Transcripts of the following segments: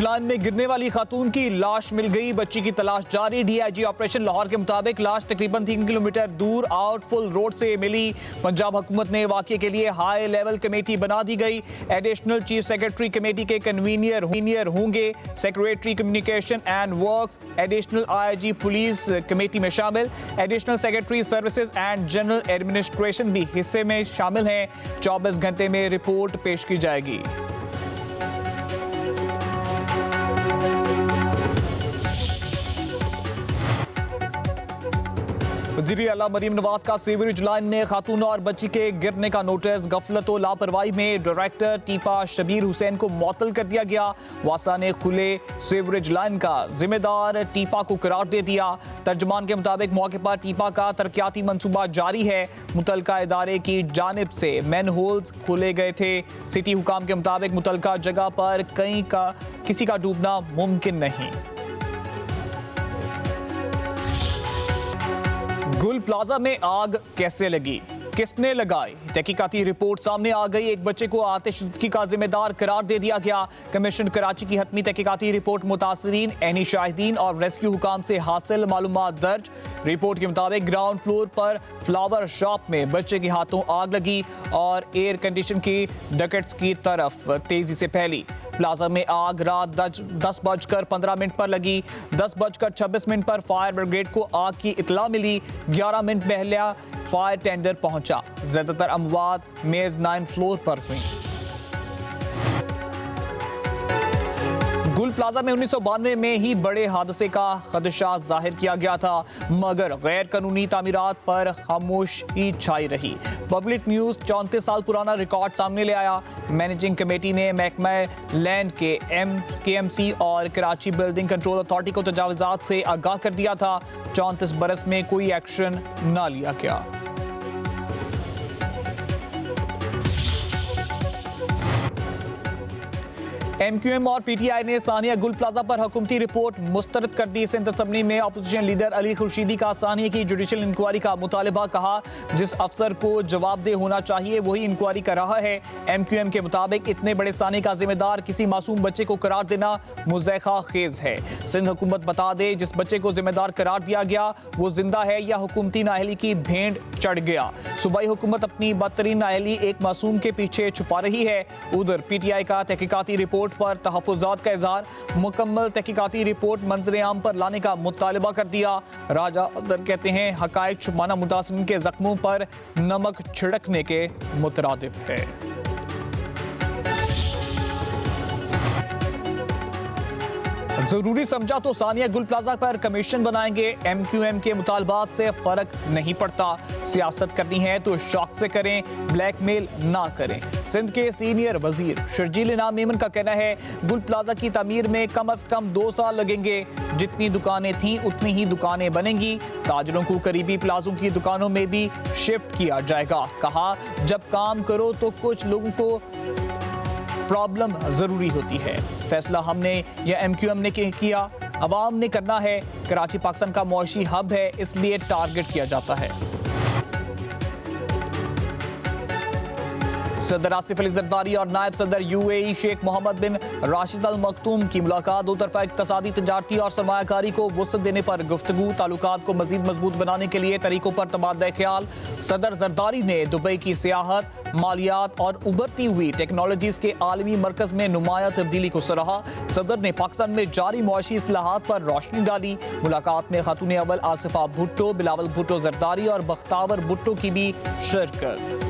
Line में गिरने वाली खातून की लाश मिल गई। बच्ची की तलाश जारी। डीआईजी ऑपरेशन लाहौर के मुताबिक लाश तकरीबन 3 किलोमीटर दूर आउटफुल रोड से मिली। पंजाब हुकूमत ने वाक़े के लिए हाई लेवल कमेटी बना दी गई। एडिशनल चीफ सेक्रेटरी कमेटी के कन्वीनियर होंगे secretary communication and works. Additional IG police committee में शामिल। Additional secretary services and general administration भी हिस्से में शामिल हैं। 24 घंटे में रिपोर्ट पेश की जाएगी। वज़ीर आला मरीम नवाज का सीवरेज लाइन में खातून और बच्ची के गिरने का नोटिस। गफलत और लापरवाही में डायरेक्टर टीपा शबीर हुसैन को मुअत्तल कर दिया गया। वासा ने खुले सीवरेज लाइन का जिम्मेदार टीपा को करार दे दिया। तर्जमान के मुताबिक मौके पर टीपा का तरक्याती मंसूबा जारी है। मुतलका इदारे की जानिब से मैन होल्स खोले गए थे। सिटी हुकाम के मुताबिक मुतलका जगह पर किसी का डूबना मुमकिन नहीं। गुल प्लाजा में आग कैसे लगी, किसने लगाई? तहकीकाती रिपोर्ट सामने आ गई। एक बच्चे को आतिशज़दी का जिम्मेदार करार दे दिया गया। कमीशन कराची की हतमी तहकीकाती रिपोर्ट मुतासरीन, ऐनी शाहिदीन और रेस्क्यू हुकाम से हासिल मालूमात दर्ज। रिपोर्ट के मुताबिक ग्राउंड फ्लोर पर फ्लावर शॉप में बच्चे के हाथों आग लगी और एयर कंडीशन की डकेट्स की तरफ तेजी से फैली। प्लाजा में आग रात 10:15 पर लगी। 10:26 पर फायर ब्रिगेड को आग की इतला मिली। 11 मिनट पहले फायर टेंडर पहुंचा। ज्यादातर अमवात मेज 9 फ्लोर पर हुई। गुल प्लाजा में 1992 में ही बड़े हादसे का खदशा जाहिर किया गया था, मगर गैर कानूनी तामीरात पर खामोशी छाई रही। पब्लिक न्यूज़ 34 साल पुराना रिकॉर्ड सामने ले आया। मैनेजिंग कमेटी ने महकमा लैंड के KMC और कराची बिल्डिंग कंट्रोल अथॉरिटी को तजावुज़ात से आगाह कर दिया था। 34 बरस में कोई एक्शन न लिया गया। MQM और PTI ने सानिया गुल प्लाजा पर हुकूमती रिपोर्ट मुस्तरद कर दी। सिंध असम्बली में अपोजिशन लीडर अली खुर्शीदी का सानिया की जुडिशल इंक्वायरी का मुतालबा। कहा, जिस अफसर को जवाबदेह होना चाहिए वही इंक्वायरी कर रहा है। MQM के मुताबिक इतने बड़े साने का जिम्मेदार किसी मासूम बच्चे को करार देना मुज़ैक़ा खेज है। सिंध हुकूमत बता दे जिस बच्चे को जिम्मेदार करार दिया गया वो जिंदा है या हुकूमती नाअहली की भेंट चढ़ गया। सूबाई हुकूमत अपनी बदतरीन नाअहली एक मासूम के पीछे छुपा रही है। उधर PTI का तहकीकाती रिपोर्ट पर तहफ़्फ़ुज़ात का इज़हार। मुकम्मल तहकीकाती रिपोर्ट मंज़र आम पर लाने का मुतालबा कर दिया। राजा अज़हर कहते हैं, हक़ाइक़ छुपाना मुतासिरीन के ज़ख्मों पर नमक छिड़कने के मुतरादिफ है। जरूरी समझा तो सानिया गुल प्लाजा पर कमीशन बनाएंगे। MQM के मुतालबात से फर्क नहीं पड़ता। सियासत करनी है तो शौक से करें, ब्लैकमेल ना करें। सिंध के सीनियर वजीर शर्जील इनाम मेमन का कहना है, गुल प्लाजा की तमीर में कम से कम 2 साल लगेंगे। जितनी दुकानें थीं उतनी ही दुकानें बनेंगी। ताजरों को करीबी प्लाजों की दुकानों में भी शिफ्ट किया जाएगा। कहा, जब काम करो तो कुछ लोगों को प्रॉब्लम जरूरी होती है। फैसला हमने या MQM ने किया, अवाम ने करना है। कराची पाकिस्तान का मुआशी हब है, इसलिए टारगेट किया जाता है। सदर आसिफ अली जरदारी और नायब सदर UAE शेख मोहम्मद बिन राशिद अल मखतूम की मुलाकात। दो तरफा इक्तसादी, तजारती और सरमायाकारी को वुसअत देने पर गुफ्तगू। ताल्लुकात को मजीद मजबूत बनाने के लिए तरीकों पर तबादला ख्याल। सदर जरदारी ने दुबई की सियाहत, मालियात और उभरती हुई टेक्नोलॉजीज के आलमी मरकज में नुमाया तब्दीली को सराहा। सदर ने पाकिस्तान में जारी मुआशी इस्लाहात पर रोशनी डाली। मुलाकात में खातून अव्वल आसिफा भुट्टो, बिलावल भुट्टो जरदारी और बख्तावर भुट्टो की भी शिरकत।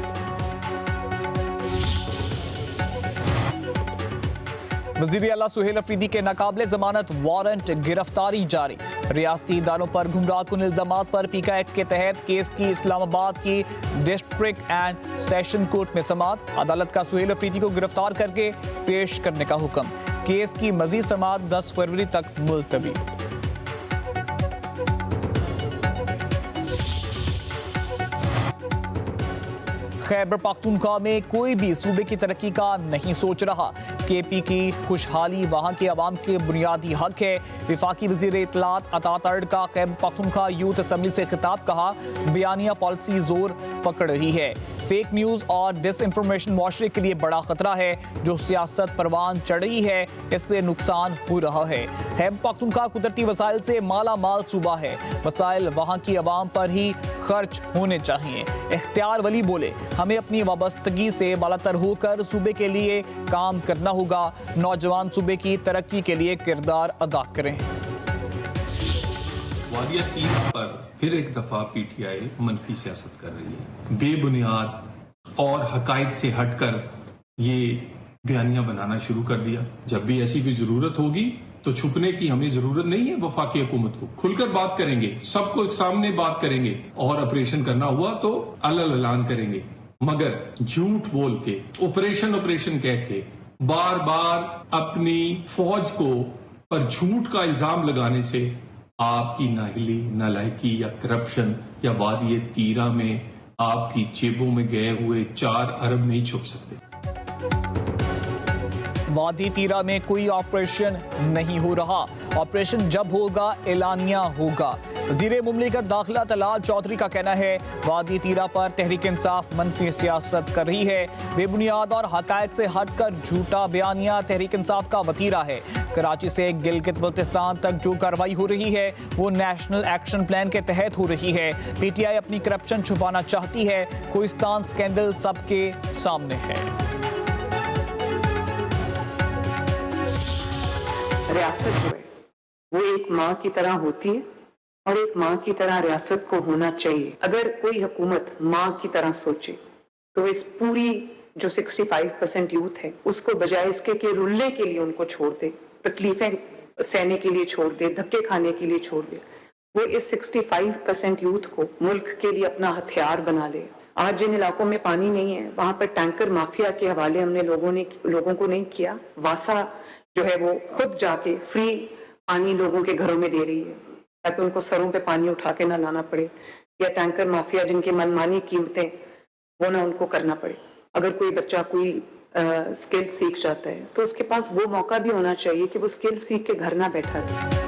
वज़ीर आला सुहेल अफरीदी के नाकाबिले जमानत वारंट गिरफ्तारी जारी। रियासती इदारों पर गुमराह कुन इल्जामात पर पीका एक्ट के तहत केस की इस्लामाबाद की डिस्ट्रिक्ट एंड सेशन कोर्ट में समाअत। अदालत का सुहेल अफरीदी को गिरफ्तार करके पेश करने का हुक्म। केस की मजीद समाअत 10 फरवरी तक मुलतवी। खैबर पख्तूनख्वा में कोई भी सूबे की तरक्की का नहीं सोच रहा। KP की खुशहाली वहाँ के अवाम के बुनियादी हक है। विफाकी वज़ीर इत्तलात अता तर्ड का खैबर पख्तूनख्वा यूथ असम्बली से खिताब। कहा, बयानिया पॉलिसी जोर पकड़ रही है। फेक न्यूज और डिसइंफॉर्मेशन मुआशरे के लिए बड़ा खतरा है। जो सियासत परवान चढ़ रही है, इससे नुकसान हो रहा है। खैबर पख्तूनख्वा कुदरती वसाइल से माला माल सूबा है। वसाइल वहाँ की आवाम पर ही खर्च होने चाहिए। इख्तियार वली बोले, हमें अपनी वाबस्तगी से बालातर होकर सूबे के लिए काम करना होगा। नौजवान सूबे की तरक्की के लिए किरदार अदा करें। वादिया 3 पर फिर एक दफा पीटीआई मनफी सियासत कर रही है। बेबुनियाद और हकायक से हटकर ये बयानियां बनाना शुरू कर दिया। जब भी ऐसी कोई जरूरत होगी तो छुपने की हमें जरूरत नहीं है। वफाकी हुकूमत को खुलकर बात करेंगे, सबको सामने बात करेंगे और ऑपरेशन करना हुआ तो अलग ऐलान करेंगे। मगर झूठ बोल के ऑपरेशन कह के बार बार अपनी फौज को पर झूठ का इल्जाम लगाने से आपकी नाहिली, नालायकी या करप्शन या वादिये तीरा में आपकी जेबों में गए हुए 4 अरब नहीं छुप सकते। वादी तीरा में कोई ऑपरेशन नहीं हो रहा। ऑपरेशन जब होगा एलानिया होगा। वज़ीर मुमलिकत दाखिला तलाल चौधरी का कहना है, वादी तीरा पर तहरीक इंसाफ मनफी सियासत कर रही है। बेबुनियाद और हकायक से हटकर झूठा बयानिया तहरीक इंसाफ का वतीरा है। कराची से गिलगित बल्तिस्तान तक जो कार्रवाई हो रही है वो नेशनल एक्शन प्लान के तहत हो रही है। पीटीआई अपनी करप्शन छुपाना चाहती है। कोहिस्तान स्कैंडल सबके सामने है। रियासत जो है वो एक माँ की तरह होती है और एक माँ की तरह रियासत को होना चाहिए। अगर कोई हुकूमत माँ की तरह सोचे तो इस पूरी जो 65% यूथ है उसको बजाय इसके कि रुलने के लिए उनको छोड़ दे, तकलीफें सहने के लिए छोड़ दे, धक्के खाने के लिए छोड़ दे, वो इस 65% यूथ को मुल्क के लिए अपना हथियार बना ले। आज जिन इलाकों में पानी नहीं है वहां पर टैंकर माफिया के हवाले हमने लोगों को नहीं किया। वासा जो है वो खुद जाके फ्री पानी लोगों के घरों में दे रही है ताकि उनको सरों पे पानी उठा के ना लाना पड़े, या टैंकर माफिया जिनके मनमानी कीमतें वो ना उनको करना पड़े। अगर कोई बच्चा कोई स्किल सीख जाता है तो उसके पास वो मौका भी होना चाहिए कि वो स्किल सीख के घर ना बैठा रहे।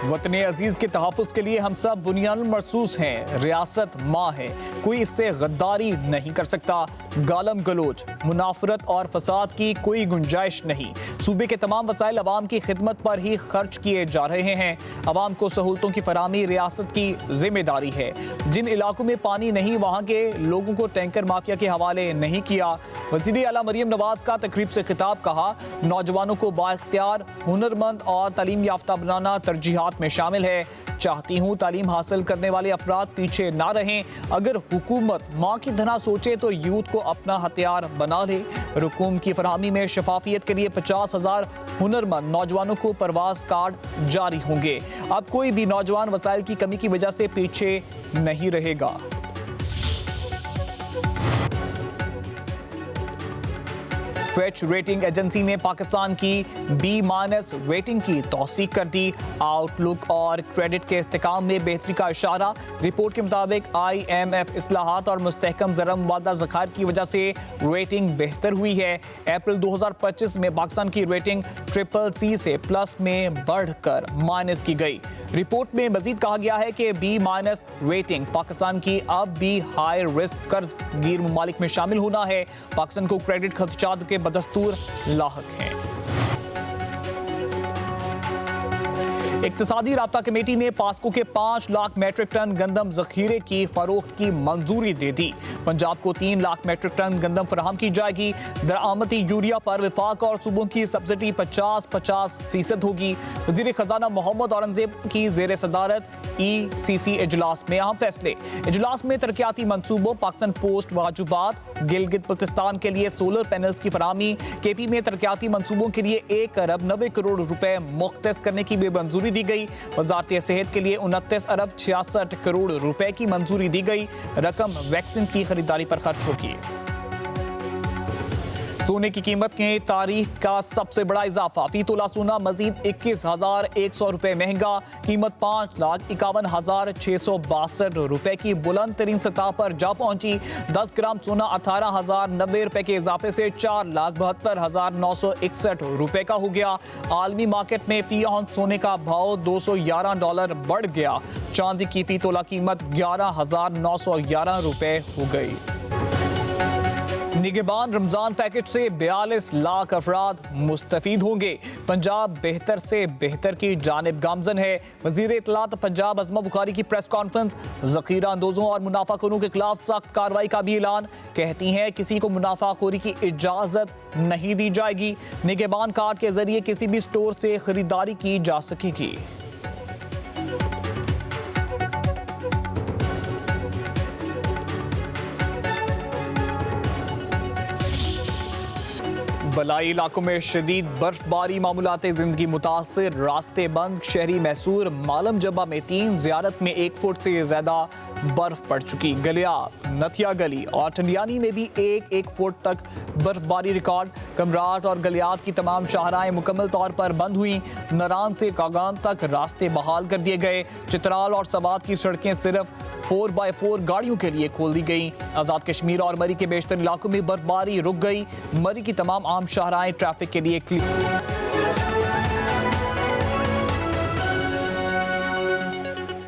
वतन अजीज के तहफ़्फ़ुज़ के लिए हम सब बुनियादुल मरसूस हैं। रियासत माँ है, कोई इससे गद्दारी नहीं कर सकता। गालम गलोच, मुनाफरत और फसाद की कोई गुंजाइश नहीं। सूबे के तमाम वसाइल अवाम की खिदमत पर ही खर्च किए जा रहे हैं। अवाम को सहूलतों की फराहमी रियासत की जिम्मेदारी है। जिन इलाकों में पानी नहीं वहाँ के लोगों को टैंकर माफिया के हवाले नहीं किया। वज़ीर आला मरियम नवाज का तकरीब से खिताब, कहा नौजवानों को बाइख्तियार, हुनरमंद और तालीम याफ्ता बनाना तरजीहात में शामिल है। चाहती हूँ तालीम हासिल करने वाले अफराद पीछे ना रहें। अगर हुकूमत माँ की तरह सोचे तो यूथ को अपना हथियार बना ले। रकूम की फरहमी में शफाफियत के लिए 50,000 हुनरमंद नौजवानों को परवाज कार्ड जारी होंगे। अब कोई भी नौजवान वसाइल की कमी की वजह से पीछे नहीं रहेगा। फिच रेटिंग एजेंसी ने पाकिस्तान की B- रेटिंग की तौसीक कर दी। आउटलुक और क्रेडिट के इस्तेकाम में बेहतरी का इशारा। रिपोर्ट के मुताबिक IMF इस्लाहात और मुस्तहकम ज़रअ वादा ज़खायर की वजह से रेटिंग बेहतर हुई है। अप्रैल 2025 में पाकिस्तान की रेटिंग CCC से प्लस में बढ़कर माइनस की गई। रिपोर्ट में मजीद कहा गया है कि B- रेटिंग पाकिस्तान की अब भी हाई रिस्क कर्ज गिर ममालिक में शामिल होना है। पाकिस्तान को क्रेडिट खदशात के बदस्तूर लाहक हैं। इक्तिसादी राब्ता कमेटी ने पास्को के 5 लाख मेट्रिक टन गंदम जखीरे की फरोख्त की मंजूरी दे दी। पंजाब को 3 लाख मेट्रिक टन गंदम फराहम की जाएगी। दरामदी यूरिया पर विफाक और सूबों की सब्सिडी 50-50% होगी। वज़ीर खजाना मोहम्मद औरंगजेब की जेर सदारत ECC इजलास में अहम फैसले। इजलास में तरक्याती मंसूबों, पाकिस्तान पोस्ट वाजुबात, गिलगित बल्तिस्तान के लिए सोलर पैनल्स की फराहमी, KP में तरक्याती मंसूबों के लिए 1 अरब 90 करोड़ रुपए मुख्तस करने की भी मंजूरी दी गई। वजारत सेहत के लिए 29 अरब 66 करोड़ रुपए की मंजूरी दी गई। रकम वैक्सीन की खरीदारी पर खर्च होगी। सोने की कीमत में तारीख का सबसे बड़ा इजाफा। फी तोला सोना मजीद 21,100 रुपए महंगा, कीमत 5,51,662 रुपए की बुलंद तरीन सतह पर जा पहुंची। 10 ग्राम सोना 18,090 रुपए के इजाफे से 4,72,961 रुपए का हो गया। आलमी मार्केट में फी औंस सोने का भाव $211 बढ़ गया। चांदी की फी तोला कीमत 11,911 रुपए हो गई। निगहबान रमजान पैकेज से 42 लाख अफराद मुस्तफीद होंगे। पंजाब बेहतर से बेहतर की जानिब गामजन है। वजीर इत्तलात पंजाब अज़मा बुखारी की प्रेस कॉन्फ्रेंस। ज़ख़ीरा अंदोजों और मुनाफाखोरों के खिलाफ सख्त कार्रवाई का भी ऐलान। कहती हैं किसी को मुनाफाखोरी की इजाज़त नहीं दी जाएगी। निगहबान कार्ड के जरिए किसी भी स्टोर से खरीदारी की जा सकेगी। बलाई इलाकों में शदीद बर्फबारी, मामूलात जिंदगी मुतासिर, रास्ते बंद। शहरी मैसूर मालम जबा में 3, ज़ियारत में 1 फुट से ज्यादा बर्फ पड़ चुकी। गलियात, नथिया गली और टंडियानी में भी 1 फुट तक बर्फबारी रिकॉर्ड। कमराट और गलियात की तमाम शाहराएं मुकम्मल तौर पर बंद हुई। नरान से कागान तक रास्ते बहाल कर दिए गए। चित्राल और सवात की सड़कें सिर्फ 4x4 गाड़ियों के लिए खोल दी गई। आज़ाद कश्मीर और मरी के बेशतर इलाकों में बर्फबारी रुक गई। मरी की तमाम आम शाहराएं ट्रैफिक के लिए क्लियर।